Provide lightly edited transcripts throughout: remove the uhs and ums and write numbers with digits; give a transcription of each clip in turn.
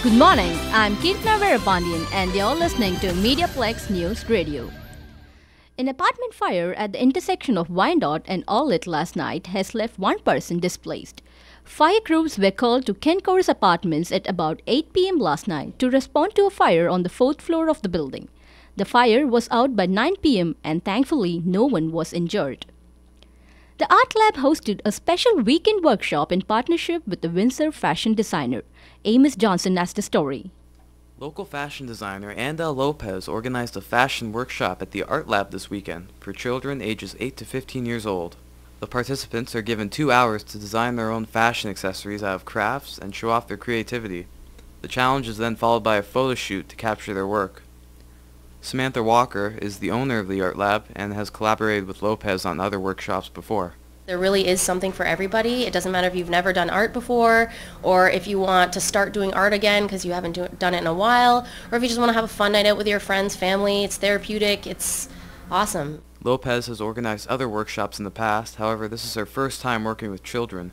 Good morning, I'm Keerthana Veerapandian and you're listening to MediaPlex News Radio. An apartment fire at the intersection of Wyandotte and Orlit last night has left one person displaced. Fire crews were called to Kencore's apartments at about 8 p.m. last night to respond to a fire on the 4th floor of the building. The fire was out by 9 p.m. and thankfully no one was injured. The Art Lab hosted a special weekend workshop in partnership with the Windsor fashion designer. Amos Johnson has the story. Local fashion designer Andel Lopez organized a fashion workshop at the Art Lab this weekend for children ages 8 to 15 years old. The participants are given 2 hours to design their own fashion accessories out of crafts and show off their creativity. The challenge is then followed by a photo shoot to capture their work. Samantha Walker is the owner of the Art Lab and has collaborated with Lopez on other workshops before. There really is something for everybody. It doesn't matter if you've never done art before, or if you want to start doing art again because you haven't done it in a while, or if you just want to have a fun night out with your friends, family. It's therapeutic. It's awesome. Lopez has organized other workshops in the past. However, this is her first time working with children.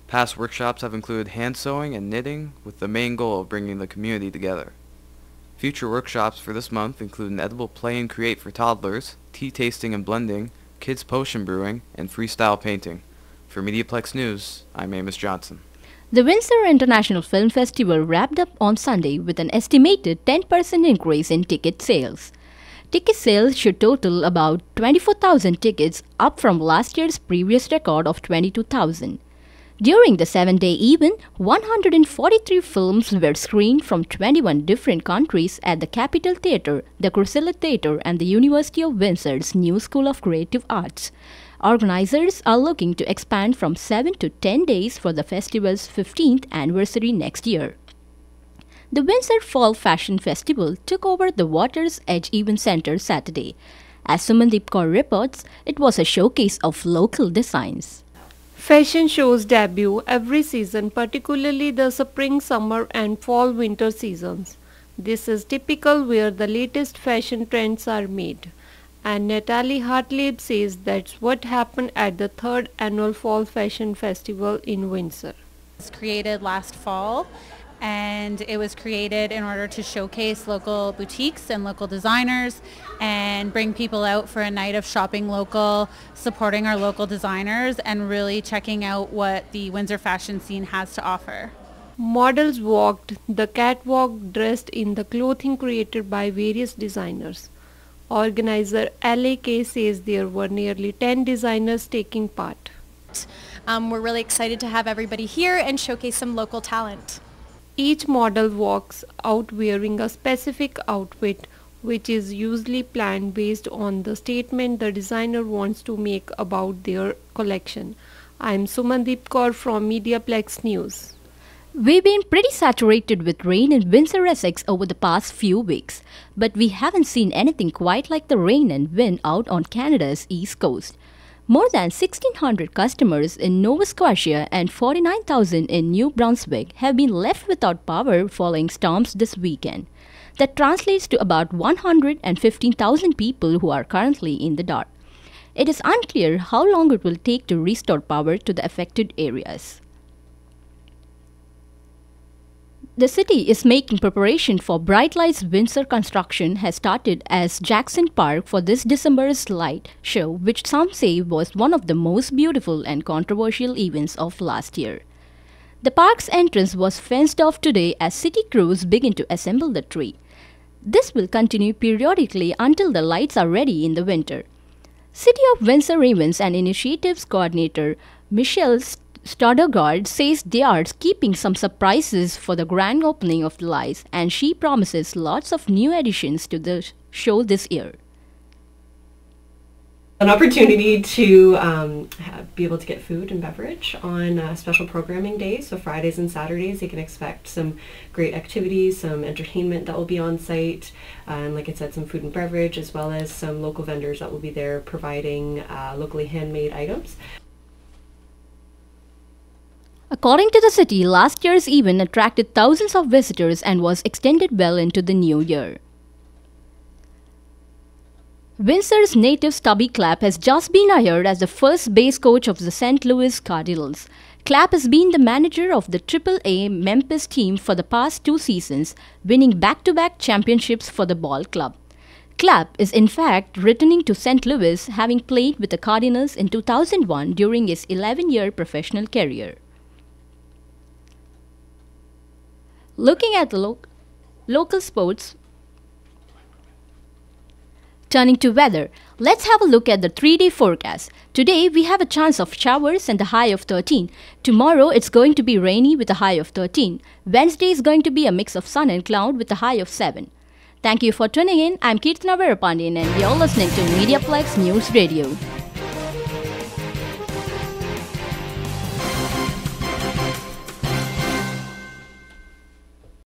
Past workshops have included hand sewing and knitting, with the main goal of bringing the community together. Future workshops for this month include an edible play and create for toddlers, tea tasting and blending, kids potion brewing, and freestyle painting. For MediaPlex News, I'm Amos Johnson. The Windsor International Film Festival wrapped up on Sunday with an estimated 10% increase in ticket sales. Ticket sales should total about 24,000 tickets, up from last year's previous record of 22,000. During the 7-day event, 143 films were screened from 21 different countries at the Capitol Theatre, the Chrysler Theatre and the University of Windsor's New School of Creative Arts. Organizers are looking to expand from 7 to 10 days for the festival's 15th anniversary next year. The Windsor Fall Fashion Festival took over the Water's Edge Event Center Saturday. As Sumandeep Kaur reports, it was a showcase of local designs. Fashion shows debut every season, particularly the spring, summer and fall-winter seasons. This is typical where the latest fashion trends are made. And Natalie Hartleb says that's what happened at the 3rd Annual Fall Fashion Festival in Windsor. It was created last fall, and it was created in order to showcase local boutiques and local designers and bring people out for a night of shopping local, supporting our local designers, and really checking out what the Windsor fashion scene has to offer. Models walked the catwalk dressed in the clothing created by various designers. Organizer LAK says there were nearly 10 designers taking part. We're really excited to have everybody here and showcase some local talent. Each model walks out wearing a specific outfit, which is usually planned based on the statement the designer wants to make about their collection. I'm Sumandeep Kaur from MediaPlex News. We've been pretty saturated with rain in Windsor, Essex over the past few weeks, but we haven't seen anything quite like the rain and wind out on Canada's east coast. More than 1,600 customers in Nova Scotia and 49,000 in New Brunswick have been left without power following storms this weekend. That translates to about 115,000 people who are currently in the dark. It is unclear how long it will take to restore power to the affected areas. The city is making preparation for Bright Lights. Windsor construction has started as Jackson Park for this December's light show, which some say was one of the most beautiful and controversial events of last year. The park's entrance was fenced off today as city crews begin to assemble the tree. This will continue periodically until the lights are ready in the winter. City of Windsor Events and Initiatives Coordinator Michelle Stoddard says they are keeping some surprises for the grand opening of the lights, and she promises lots of new additions to the show this year. An opportunity to be able to get food and beverage on special programming days. So Fridays and Saturdays, you can expect some great activities, some entertainment that will be on site, and like I said, some food and beverage, as well as some local vendors that will be there providing locally handmade items. According to the city, last year's event attracted thousands of visitors and was extended well into the new year. Windsor's native Stubby Clapp has just been hired as the first base coach of the St. Louis Cardinals. Clapp has been the manager of the AAA Memphis team for the past 2 seasons, winning back-to-back championships for the ball club. Clapp is in fact returning to St. Louis, having played with the Cardinals in 2001 during his 11-year professional career. Looking at the local sports, turning to weather, let's have a look at the 3-day forecast. Today we have a chance of showers and a high of 13. Tomorrow it's going to be rainy with a high of 13. Wednesday is going to be a mix of sun and cloud with a high of 7. Thank you for tuning in. I'm Keerthana Veerapandian and you're listening to MediaPlex News Radio.